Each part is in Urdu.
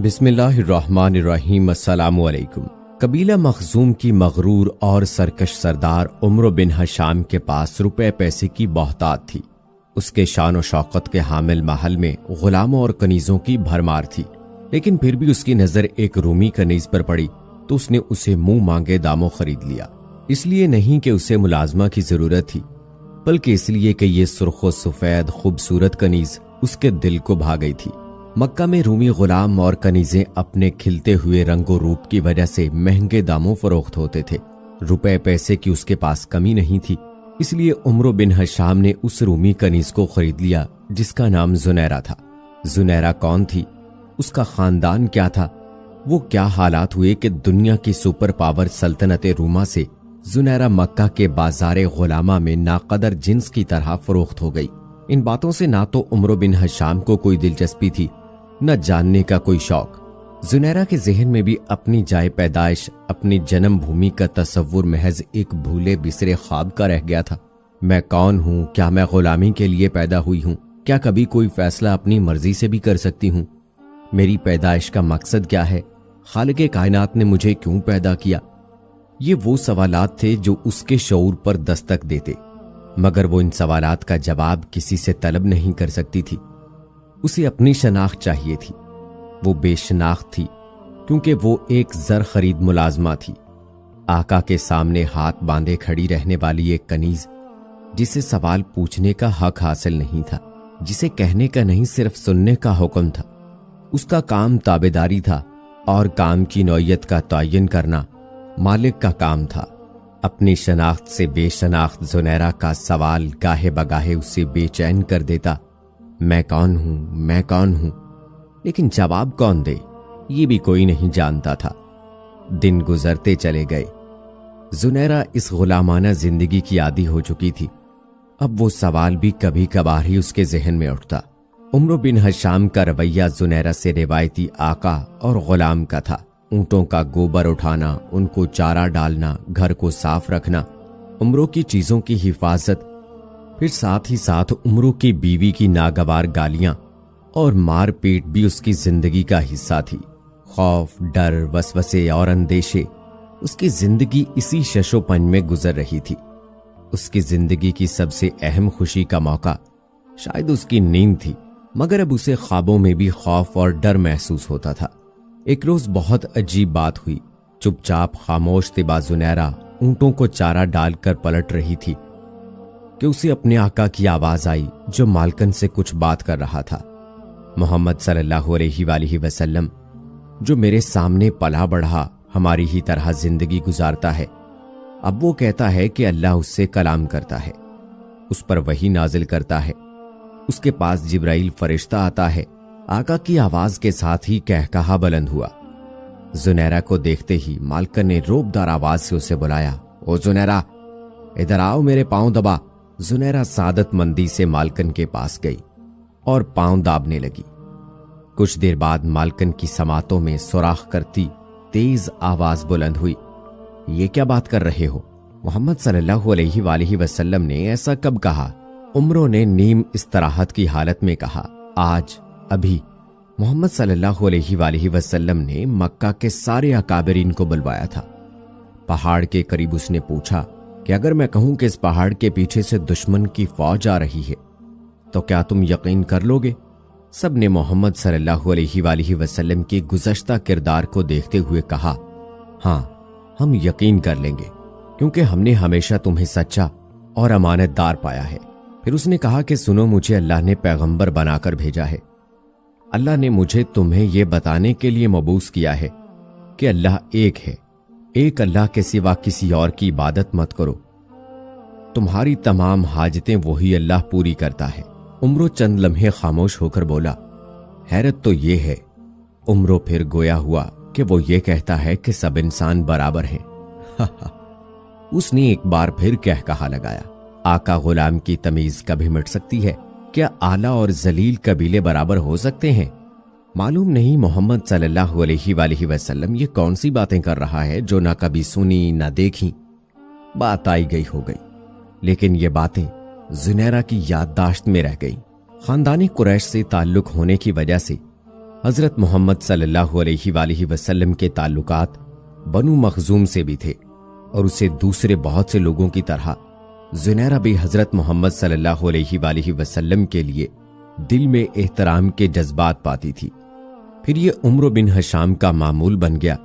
بسم اللہ الرحمن الرحیم۔ السلام علیکم۔ قبیلہ مخزوم کی مغرور اور سرکش سردار عمرو بن ہشام کے پاس روپے پیسے کی بہتات تھی۔ اس کے شان و شوکت کے حامل محل میں غلاموں اور کنیزوں کی بھرمار تھی، لیکن پھر بھی اس کی نظر ایک رومی کنیز پر پڑی تو اس نے اسے منہ مانگے داموں خرید لیا۔ اس لیے نہیں کہ اسے ملازمہ کی ضرورت تھی، بلکہ اس لیے کہ یہ سرخ و سفید خوبصورت کنیز اس کے دل کو بھا گئی تھی۔ مکہ میں رومی غلام اور کنیزیں اپنے کھلتے ہوئے رنگ و روپ کی وجہ سے مہنگے داموں فروخت ہوتے تھے۔ روپے پیسے کی اس کے پاس کمی نہیں تھی، اس لیے عمرو بن ہشام نے اس رومی کنیز کو خرید لیا جس کا نام زنیرہ تھا۔ زنیرہ کون تھی؟ اس کا خاندان کیا تھا؟ وہ کیا حالات ہوئے کہ دنیا کی سپر پاور سلطنت روما سے زنیرہ مکہ کے بازار غلامہ میں ناقدر جنس کی طرح فروخت ہو گئی؟ ان باتوں سے نہ تو عمرو بن ہشام کو کوئی دلچسپی تھی، نہ جاننے کا کوئی شوق۔ زنیرہ کے ذہن میں بھی اپنی جائے پیدائش، اپنی جنم بھومی کا تصور محض ایک بھولے بسرے خواب کا رہ گیا تھا۔ میں کون ہوں؟ کیا میں غلامی کے لیے پیدا ہوئی ہوں؟ کیا کبھی کوئی فیصلہ اپنی مرضی سے بھی کر سکتی ہوں؟ میری پیدائش کا مقصد کیا ہے؟ خالق کائنات نے مجھے کیوں پیدا کیا؟ یہ وہ سوالات تھے جو اس کے شعور پر دستک دیتے، مگر وہ ان سوالات کا جواب کسی سے طلب نہیں کر سکتی تھی۔ اسے اپنی شناخت چاہیے تھی۔ وہ بے شناخت تھی کیونکہ وہ ایک زر خرید ملازمہ تھی، آقا کے سامنے ہاتھ باندھے کھڑی رہنے والی ایک کنیز جسے سوال پوچھنے کا حق حاصل نہیں تھا، جسے کہنے کا نہیں صرف سننے کا حکم تھا۔ اس کا کام تابعداری تھا اور کام کی نوعیت کا تعین کرنا مالک کا کام تھا۔ اپنی شناخت سے بے شناخت زنیرہ کا سوال گاہے بگاہے اسے بے چین کر دیتا۔ میں کون ہوں؟ میں کون ہوں؟ لیکن جواب کون دے یہ بھی کوئی نہیں جانتا تھا۔ دن گزرتے چلے گئے۔ زنیرہ اس غلامانہ زندگی کی عادی ہو چکی تھی۔ اب وہ سوال بھی کبھی کبھار ہی اس کے ذہن میں اٹھتا۔ عمرو بن ہشام کا رویہ زنیرہ سے روایتی آقا اور غلام کا تھا۔ اونٹوں کا گوبر اٹھانا، ان کو چارہ ڈالنا، گھر کو صاف رکھنا، عمرو کی چیزوں کی حفاظت، پھر ساتھ ہی ساتھ عمرو کی بیوی کی ناگوار گالیاں اور مار پیٹ بھی اس کی زندگی کا حصہ تھی۔ خوف، ڈر، وسوسے اور اندیشے، اس کی زندگی اسی شش و پنج میں گزر رہی تھی۔ اس کی زندگی کی سب سے اہم خوشی کا موقع شاید اس کی نیند تھی، مگر اب اسے خوابوں میں بھی خوف اور ڈر محسوس ہوتا تھا۔ ایک روز بہت عجیب بات ہوئی۔ چپ چاپ خاموش طبع زنیرہ اونٹوں کو چارہ ڈال کر پلٹ رہی تھی کہ اسے اپنے آقا کی آواز آئی جو مالکن سے کچھ بات کر رہا تھا۔ محمد صلی اللہ علیہ وآلہ وسلم جو میرے سامنے پلا بڑھا ہماری ہی طرح زندگی گزارتا ہے، اب وہ کہتا ہے کہ اللہ اس سے کلام کرتا ہے، اس پر وحی نازل کرتا ہے، اس کے پاس جبرائیل فرشتہ آتا ہے۔ آقا کی آواز کے ساتھ ہی کہکہا بلند ہوا۔ زنیرہ کو دیکھتے ہی مالکن نے روبدار آواز سے اسے بلایا، او زنیرہ ادھر آؤ، میرے پاؤں دبا۔ زنیرہ سعادت مندی سے مالکن کے پاس گئی اور پاؤں دابنے لگی۔ کچھ دیر بعد مالکن کی سماعتوں میں سوراخ کرتی تیز آواز بلند ہوئی، یہ کیا بات کر رہے ہو؟ محمد صلی اللہ علیہ وآلہ وسلم نے ایسا کب کہا؟ عمرو نے نیم استراحت کی حالت میں کہا، آج، ابھی۔ محمد صلی اللہ علیہ وآلہ وسلم نے مکہ کے سارے اکابرین کو بلوایا تھا۔ پہاڑ کے قریب اس نے پوچھا کہ اگر میں کہوں کہ اس پہاڑ کے پیچھے سے دشمن کی فوج آ رہی ہے تو کیا تم یقین کر لو گے؟ سب نے محمد صلی اللہ علیہ وآلہ وسلم کی گزشتہ کردار کو دیکھتے ہوئے کہا، ہاں ہم یقین کر لیں گے، کیونکہ ہم نے ہمیشہ تمہیں سچا اور امانت دار پایا ہے۔ پھر اس نے کہا کہ سنو، مجھے اللہ نے پیغمبر بنا کر بھیجا ہے۔ اللہ نے مجھے تمہیں یہ بتانے کے لیے مبعوث کیا ہے کہ اللہ ایک ہے، ایک اللہ کے سوا کسی اور کی عبادت مت کرو، تمہاری تمام حاجتیں وہی اللہ پوری کرتا ہے۔ عمرو چند لمحے خاموش ہو کر بولا، حیرت تو یہ ہے۔ عمرو پھر گویا ہوا کہ وہ یہ کہتا ہے کہ سب انسان برابر ہیں۔ اس نے ایک بار پھر کہا لگایا، آقا غلام کی تمیز کبھی مٹ سکتی ہے؟ کیا اعلیٰ اور ذلیل قبیلے برابر ہو سکتے ہیں؟ معلوم نہیں محمد صلی اللہ علیہ وآلہ وسلم یہ کون سی باتیں کر رہا ہے جو نہ کبھی سنی نہ دیکھی۔ بات آئی گئی ہو گئی، لیکن یہ باتیں زنیرہ کی یادداشت میں رہ گئیں۔ خاندان قریش سے تعلق ہونے کی وجہ سے حضرت محمد صلی اللہ علیہ وآلہ وسلم کے تعلقات بنو مخزوم سے بھی تھے اور اسے دوسرے بہت سے لوگوں کی طرح زنیرہ بھی حضرت محمد صلی اللہ علیہ وآلہ وسلم کے لیے دل میں احترام کے جذبات پاتی تھی۔ پھر یہ عمرو بن ہشام کا معمول بن گیا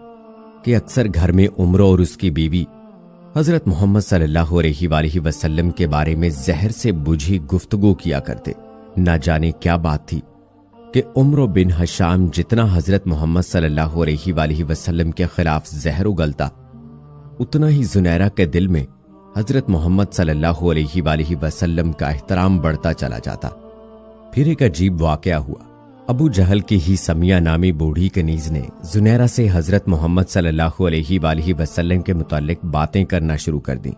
کہ اکثر گھر میں عمرو اور اس کی بیوی حضرت محمد صلی اللہ علیہ وآلہ وسلم کے بارے میں زہر سے بجھی گفتگو کیا کرتے۔ نہ جانے کیا بات تھی کہ عمرو بن ہشام جتنا حضرت محمد صلی اللہ علیہ وآلہ وسلم کے خلاف زہر اگلتا، اتنا ہی زنیرہ کے دل میں حضرت محمد صلی اللہ علیہ وآلہ وسلم کا احترام بڑھتا چلا جاتا۔ پھر ایک عجیب واقعہ ہوا۔ ابو جہل کی ہی سمیہ نامی بوڑھی کنیز نے زنیرہ سے حضرت محمد صلی اللہ علیہ وآلہ وسلم کے متعلق باتیں کرنا شروع کر دیں۔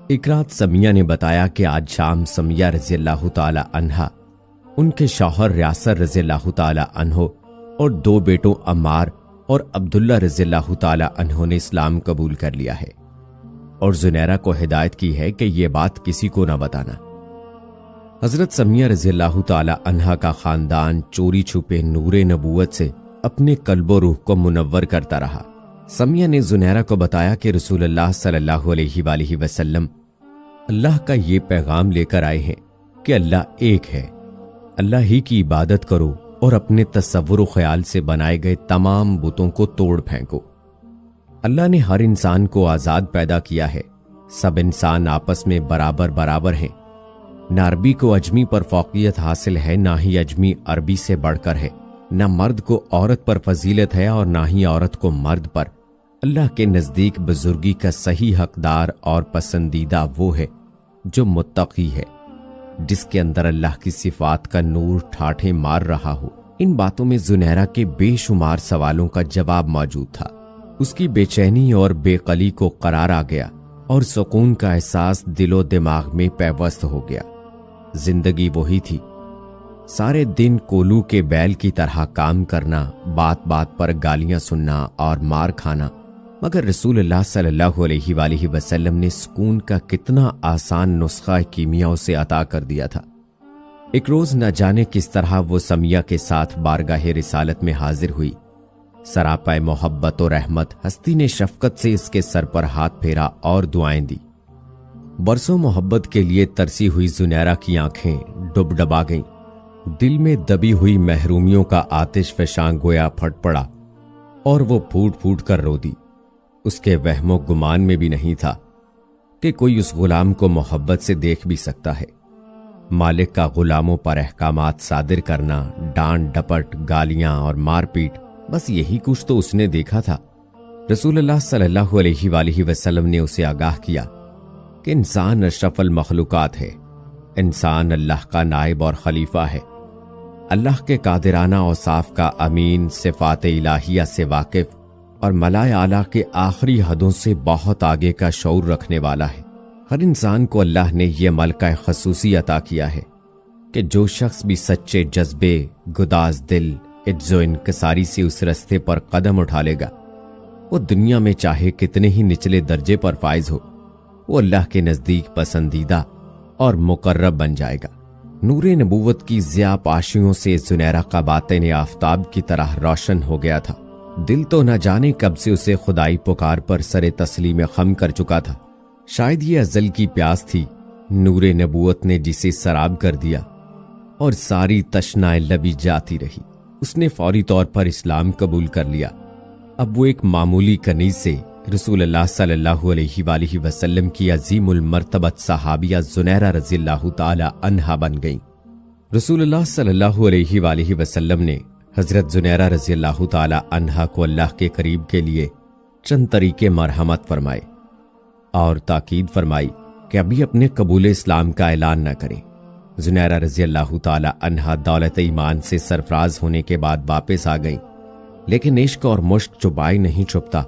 ایک رات سمیہ نے بتایا کہ آج شام سمیہ رضی اللہ تعالی عنہا، ان کے شوہر ریاسر رضی اللہ تعالی عنہ اور 2 بیٹوں عمار اور عبداللہ رضی اللہ تعالی عنہ نے اسلام قبول کر لیا ہے، اور زنیرہ کو ہدایت کی ہے کہ یہ بات کسی کو نہ بتانا۔ حضرت سمیہ رضی اللہ تعالی عنہا کا خاندان چوری چھپے نور نبوت سے اپنے قلب و روح کو منور کرتا رہا۔ سمیہ نے زنیرہ کو بتایا کہ رسول اللہ صلی اللہ علیہ وآلہ وسلم اللہ کا یہ پیغام لے کر آئے ہیں کہ اللہ ایک ہے، اللہ ہی کی عبادت کرو اور اپنے تصور و خیال سے بنائے گئے تمام بتوں کو توڑ پھینکو۔ اللہ نے ہر انسان کو آزاد پیدا کیا ہے، سب انسان آپس میں برابر برابر ہیں، نہ عربی کو اجمی پر فوقیت حاصل ہے، نہ ہی اجمی عربی سے بڑھ کر ہے، نہ مرد کو عورت پر فضیلت ہے اور نہ ہی عورت کو مرد پر۔ اللہ کے نزدیک بزرگی کا صحیح حقدار اور پسندیدہ وہ ہے جو متقی ہے، جس کے اندر اللہ کی صفات کا نور ٹھاٹھیں مار رہا ہو۔ ان باتوں میں زنیرہ کے بے شمار سوالوں کا جواب موجود تھا۔ اس کی بے چینی اور بے قلی کو قرار آ گیا اور سکون کا احساس دل و دماغ میں پیوست ہو گیا۔ زندگی وہی تھی، سارے دن کولو کے بیل کی طرح کام کرنا، بات بات پر گالیاں سننا اور مار کھانا، مگر رسول اللہ صلی اللہ علیہ وآلہ وسلم نے سکون کا کتنا آسان نسخہ کیمیا اسے عطا کر دیا تھا۔ ایک روز نہ جانے کس طرح وہ سمیہ کے ساتھ بارگاہ رسالت میں حاضر ہوئی۔ سراپا محبت و رحمت ہستی نے شفقت سے اس کے سر پر ہاتھ پھیرا اور دعائیں دی۔ برسوں محبت کے لیے ترسی ہوئی زنیرہ کی آنکھیں ڈب ڈبا گئیں، دل میں دبی ہوئی محرومیوں کا آتش فشاں گویا پھٹ پڑا اور وہ پھوٹ پھوٹ کر رو دی۔ اس کے وہم و گمان میں بھی نہیں تھا کہ کوئی اس غلام کو محبت سے دیکھ بھی سکتا ہے۔ مالک کا غلاموں پر احکامات صادر کرنا، ڈانٹ ڈپٹ، گالیاں اور مار پیٹ، بس یہی کچھ تو اس نے دیکھا تھا۔ رسول اللہ صلی اللہ علیہ وآلہ وسلم نے اسے آگاہ کیا کہ انسان اشرف المخلوقات ہے، انسان اللہ کا نائب اور خلیفہ ہے، اللہ کے قادرانہ اوصاف کا امین، صفات الہیہ سے واقف اور ملائے اعلیٰ کے آخری حدوں سے بہت آگے کا شعور رکھنے والا ہے۔ ہر انسان کو اللہ نے یہ ملکہ خصوصی عطا کیا ہے کہ جو شخص بھی سچے جذبے، گداز دل، عجز و انکساری سے اس رستے پر قدم اٹھا لے گا، وہ دنیا میں چاہے کتنے ہی نچلے درجے پر فائز ہو، وہ اللہ کے نزدیک پسندیدہ اور مقرب بن جائے گا۔ نور نبوت کی ضیاء پاشیوں سے زنیرہ کا باطن آفتاب کی طرح روشن ہو گیا تھا۔ دل تو نہ جانے کب سے اسے خدائی پکار پر سر تسلیم خم کر چکا تھا۔ شاید یہ ازل کی پیاس تھی، نور نبوت نے جسے سراب کر دیا اور ساری تشنائے لبی جاتی رہی۔ اس نے فوری طور پر اسلام قبول کر لیا۔ اب وہ ایک معمولی کنیز سے رسول اللہ صلی اللہ علیہ وآلہ وسلم کی عظیم المرتبت صحابیہ زنیرہ رضی اللہ تعالی عنہا بن گئیں۔ رسول اللہ صلی اللہ علیہ وآلہ وسلم نے حضرت زنیرہ رضی اللہ تعالی عنہا کو اللہ کے قریب کے لیے چند طریقے مرحمت فرمائے اور تاکید فرمائی کہ ابھی اپنے قبول اسلام کا اعلان نہ کریں۔ زنیرہ رضی اللہ تعالی عنہا دولت ایمان سے سرفراز ہونے کے بعد واپس آ گئیں، لیکن عشق اور مشق چھپائی نہیں چھپتا۔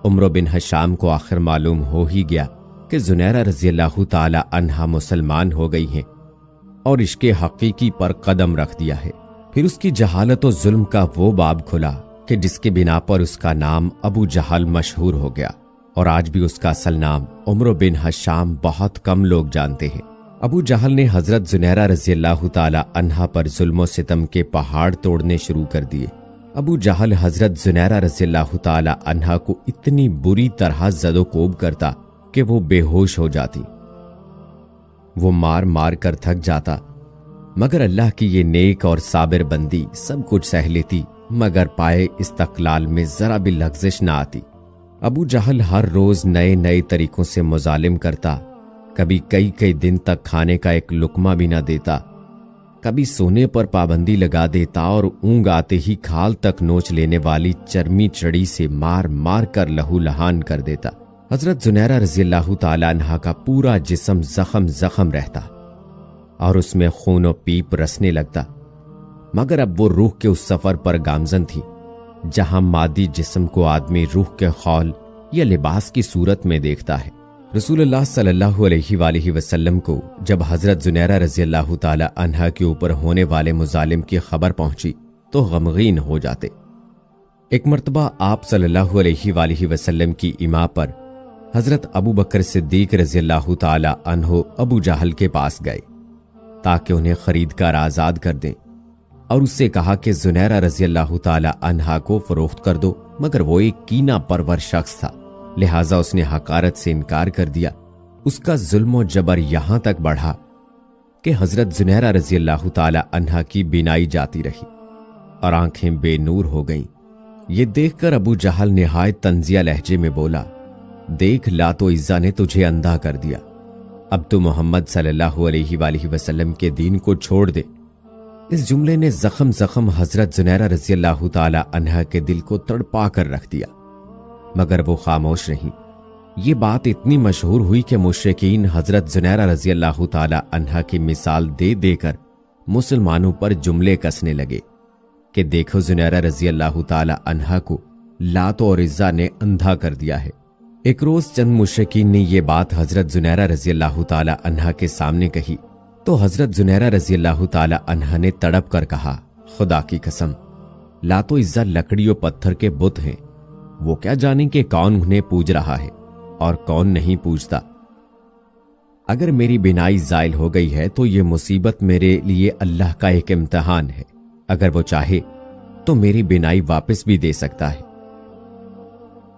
عمرو بن ہشام کو آخر معلوم ہو ہی گیا کہ زنیرہ رضی اللہ تعالی عنہا مسلمان ہو گئی ہیں اور عشق حقیقی پر قدم رکھ دیا ہے۔ پھر اس کی جہالت و ظلم کا وہ باب کھلا کہ جس کے بنا پر اس کا نام ابو جہل مشہور ہو گیا، اور آج بھی اس کا اصل نام عمرو بن ہشام بہت کم لوگ جانتے ہیں۔ ابو جہل نے حضرت زنیرہ رضی اللہ تعالی عنہا پر ظلم و ستم کے پہاڑ توڑنے شروع کر دیے۔ ابو جہل حضرت زنیرہ رضی اللہ تعالی عنہا کو اتنی بری طرح زد و کوب کرتا کہ وہ بے ہوش ہو جاتی۔ وہ مار مار کر تھک جاتا، مگر اللہ کی یہ نیک اور صابر بندی سب کچھ سہ لیتی، مگر پائے استقلال میں ذرا بھی لغزش نہ آتی۔ ابو جہل ہر روز نئے نئے طریقوں سے مظالم کرتا، کبھی کئی کئی دن تک کھانے کا ایک لقمہ بھی نہ دیتا، کبھی سونے پر پابندی لگا دیتا اور اونگ آتے ہی کھال تک نوچ لینے والی چرمی چڑی سے مار مار کر لہو لہان کر دیتا۔ حضرت زنیرہ رضی اللہ تعالی عنہا کا پورا جسم زخم زخم رہتا اور اس میں خون و پیپ رسنے لگتا، مگر اب وہ روح کے اس سفر پر گامزن تھی جہاں مادی جسم کو آدمی روح کے خول یا لباس کی صورت میں دیکھتا ہے۔ رسول اللہ صلی اللہ علیہ وآلہ وسلم کو جب حضرت زنیرہ رضی اللہ تعالی عنہا کے اوپر ہونے والے مظالم کی خبر پہنچی تو غمگین ہو جاتے۔ ایک مرتبہ آپ صلی اللہ علیہ وآلہ وسلم کی ایما پر حضرت ابو بکر صدیق رضی اللہ تعالی عنہ ابو جہل کے پاس گئے تاکہ انہیں خرید کر آزاد کر دیں، اور اس سے کہا کہ زنیرہ رضی اللہ تعالی عنہا کو فروخت کر دو، مگر وہ ایک کینہ پرور شخص تھا، لہٰذا اس نے حقارت سے انکار کر دیا۔ اس کا ظلم و جبر یہاں تک بڑھا کہ حضرت زنیرہ رضی اللہ تعالی عنہا کی بینائی جاتی رہی اور آنکھیں بے نور ہو گئیں۔ یہ دیکھ کر ابو جہل نہایت طنزیہ لہجے میں بولا، دیکھ لات و عزا نے تجھے اندھا کر دیا، اب تو محمد صلی اللہ علیہ وآلہ وسلم کے دین کو چھوڑ دے۔ اس جملے نے زخم زخم حضرت زنیرہ رضی اللہ تعالی عنہا کے دل کو تڑپا کر رکھ دیا، مگر وہ خاموش رہیں۔ یہ بات اتنی مشہور ہوئی کہ مشرکین حضرت زنیرہ رضی اللہ تعالی عنہا کی مثال دے دے کر مسلمانوں پر جملے کسنے لگے کہ دیکھو زنیرہ رضی اللہ تعالی عنہا کو لات اور عزا نے اندھا کر دیا ہے۔ ایک روز چند مشرکین نے یہ بات حضرت زنیرہ رضی اللہ تعالی عنہا کے سامنے کہی تو حضرت زنیرہ رضی اللہ تعالی عنہا نے تڑپ کر کہا، خدا کی قسم، لات و عزا لکڑی و پتھر کے بت ہیں، وہ کیا جانیں کہ کون انہیں پوج رہا ہے اور کون نہیں پوجتا۔ اگر میری بینائی زائل ہو گئی ہے تو یہ مصیبت میرے لیے اللہ کا ایک امتحان ہے، اگر وہ چاہے تو میری بینائی واپس بھی دے سکتا ہے۔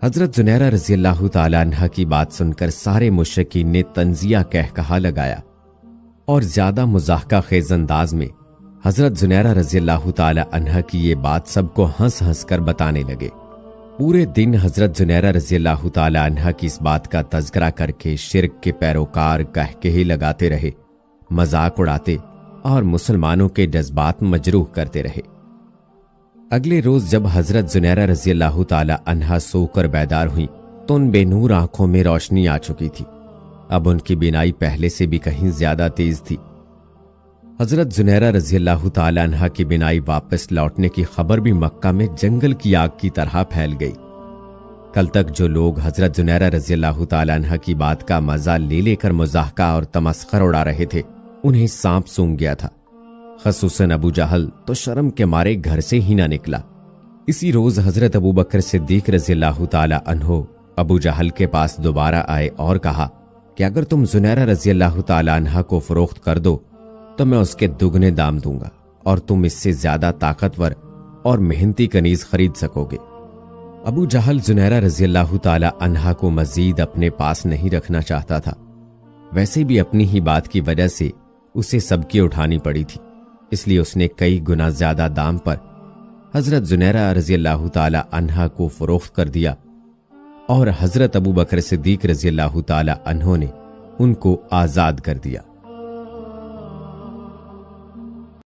حضرت زنیرہ رضی اللہ تعالی عنہا کی بات سن کر سارے مشرکین نے طنزیہ کہا لگایا اور زیادہ مضاحکہ خیز انداز میں حضرت زنیرہ رضی اللہ تعالی عنہا کی یہ بات سب کو ہنس ہنس کر بتانے لگے۔ پورے دن حضرت زنیرہ رضی اللہ تعالی عنہا کی اس بات کا تذکرہ کر کے شرک کے پیروکار کہے لگاتے رہے، مذاق اڑاتے اور مسلمانوں کے جذبات مجروح کرتے رہے۔ اگلے روز جب حضرت زنیرہ رضی اللہ تعالی عنہا سو کر بیدار ہوئی تو ان بے نور آنکھوں میں روشنی آ چکی تھی، اب ان کی بینائی پہلے سے بھی کہیں زیادہ تیز تھی۔ حضرت زنیرہ رضی اللہ تعالی عنہا کی بینائی واپس لوٹنے کی خبر بھی مکہ میں جنگل کی آگ کی طرح پھیل گئی۔ کل تک جو لوگ حضرت زنیرہ رضی اللہ تعالی عنہا کی بات کا مزہ لے لے کر مضاحکہ اور تمسخر اڑا رہے تھے، انہیں سانپ سونگھ گیا تھا، خصوصاً ابو جہل تو شرم کے مارے گھر سے ہی نہ نکلا۔ اسی روز حضرت ابو بکر صدیق رضی اللہ تعالی عنہ ابو جہل کے پاس دوبارہ آئے اور کہا کہ اگر تم زنیرہ رضی اللہ تعالی عنہا کو فروخت کر دو تو میں اس کے دگنے دام دوں گا اور تم اس سے زیادہ طاقتور اور محنتی کنیز خرید سکو گے۔ ابو جہل زنیرہ رضی اللہ تعالی عنہا کو مزید اپنے پاس نہیں رکھنا چاہتا تھا، ویسے بھی اپنی ہی بات کی وجہ سے اسے سب کی اٹھانی پڑی تھی، اس لیے اس نے کئی گنا زیادہ دام پر حضرت زنیرہ رضی اللہ تعالی عنہا کو فروخت کر دیا اور حضرت ابو بکر صدیق رضی اللہ تعالی عنہ نے ان کو آزاد کر دیا۔